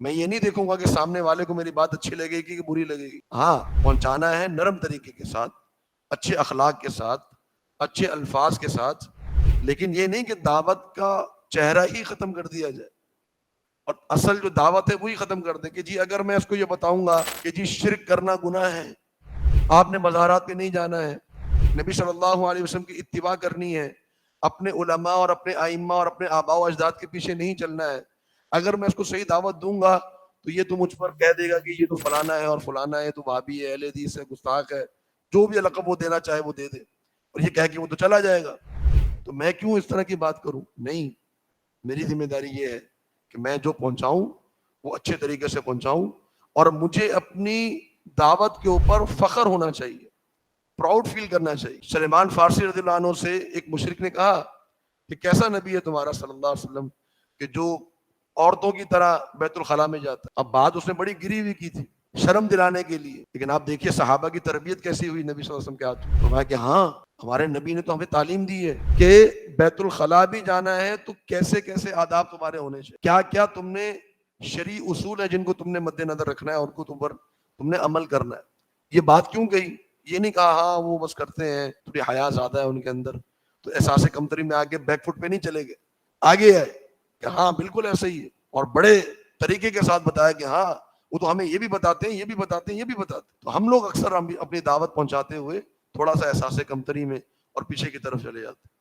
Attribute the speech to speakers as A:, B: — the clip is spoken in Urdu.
A: میں یہ نہیں دیکھوں گا کہ سامنے والے کو میری بات اچھی لگے گی کہ بری لگے گی. ہاں پہنچانا ہے نرم طریقے کے ساتھ، اچھے اخلاق کے ساتھ، اچھے الفاظ کے ساتھ، لیکن یہ نہیں کہ دعوت کا چہرہ ہی ختم کر دیا جائے اور اصل جو دعوت ہے وہی ختم کر دے کہ جی اگر میں اس کو یہ بتاؤں گا کہ جی شرک کرنا گناہ ہے، آپ نے مزارات پہ نہیں جانا ہے، نبی صلی اللہ علیہ وسلم کی اتباع کرنی ہے، اپنے علماء اور اپنے ائمہ اور اپنے آباء و اجداد کے پیچھے نہیں چلنا ہے، اگر میں اس کو صحیح دعوت دوں گا تو یہ تو مجھ پر کہہ دے گا کہ یہ تو فلانا ہے اور فلانا ہے، تو وہابی ہے، اہل حدیث ہے، گستاخ ہے، جو بھی لقب وہ دینا چاہے وہ دے دے اور یہ کہہ کے وہ تو چلا جائے گا. تو میں کیوں اس طرح کی بات کروں؟ نہیں، میری ذمہ داری یہ ہے کہ میں جو پہنچاؤں وہ اچھے طریقے سے پہنچاؤں اور مجھے اپنی دعوت کے اوپر فخر ہونا چاہیے، پراؤڈ فیل کرنا چاہیے. سلیمان فارسی رضی اللہ عنہ سے ایک مشرک نے کہا کہ کیسا نبی ہے تمہارا صلی اللہ علیہ وسلم کہ جو عورتوں کی طرح بیت الخلاء میں جاتا. اب بات اس نے بڑی گری ہوئی کی تھی شرم دلانے کے لیے، لیکن آپ دیکھیے صحابہ کی تربیت کیسی ہوئی نبی صلی اللہ علیہ وسلم کے ہاتھ. فرمایا کہ ہاں ہمارے نبی نے تو ہمیں تعلیم دی ہے کہ بیت الخلاء بھی جانا ہے تو کیسے کیسے آداب تمہارے ہونے چاہیے، کیا کیا تم نے شرعی اصول ہے جن کو تم نے مد نظر رکھنا ہے اور ان کو تم نے عمل کرنا ہے. یہ بات کیوں کہی؟ یہ نہیں کہا ہاں وہ بس کرتے ہیں، تھوڑی حیا زیادہ ہے ان کے اندر تو احساس کمتری میں آگے بیک فٹ پہ نہیں چلے گئے، آگے آئے کہ ہاں بالکل ایسا ہی ہے اور بڑے طریقے کے ساتھ بتایا کہ ہاں وہ تو ہمیں یہ بھی بتاتے ہیں، یہ بھی بتاتے ہیں، یہ بھی بتاتے ہیں. تو ہم لوگ اکثر اپنی دعوت پہنچاتے ہوئے تھوڑا سا احساس کمتری میں اور پیچھے کی طرف چلے جاتے ہیں.